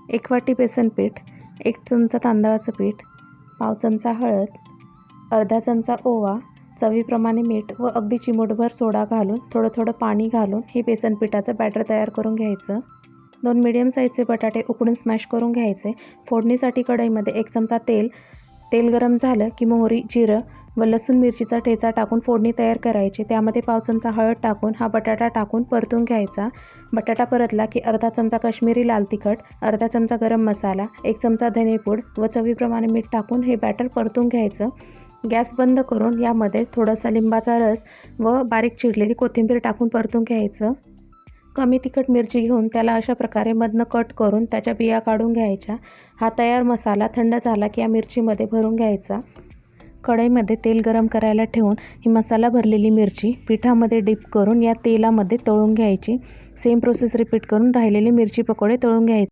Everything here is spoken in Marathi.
1 वाटी बेसन पीठ, 1 चमचा तांदळाचं पीठ, पाव चमचा हळद, अर्धा चमचा ओवा, चवीप्रमाणे मीठ व अगदी चिमूटभर सोडा घालून थोडं थोडं पाणी घालून हे बेसन पिठाचं बॅटर तयार करून घ्यायचं। 2 मीडियम साईजचे बटाटे उकडून स्मॅश करून घ्यायचे। फोडणीसाठी कढईमध्ये 1 चमचा तेल गरम झालं की मोहरी, जिरं व लसूण मिरचीचा ठेचा टाकून फोडणी तयार करायची। त्यामध्ये पाव चमचा हळद टाकून हा बटाटा टाकून परतून घ्यायचा। बटाटा परतला की अर्धा चमचा काश्मीरी लाल तिखट, अर्धा चमचा गरम मसाला, 1 चमचा धनेपूड व चवीप्रमाणे मीठ टाकून हे बॅटर परतून घ्यायचं। गॅस बंद करून यामध्ये थोडासा लिंबाचा रस व बारीक चिरलेली कोथिंबीर टाकून परतून घ्यायचं। कमी तिखट मिरची घेऊन त्याला अशा प्रकारे मधनं कट करून त्याच्या बिया काढून घ्यायच्या। हा तयार मसाला थंड झाला की या मिरचीमध्ये भरून घ्यायचा। कढईमध्ये तेल गरम करायला ठेवून ही मसाला भरलेली मिरची पिठामध्ये डिप करून या तेलामध्ये तळून घ्यायची। सेम प्रोसेस रिपीट करून राहिलेली मिरची पकोडे तळून घ्यायचे।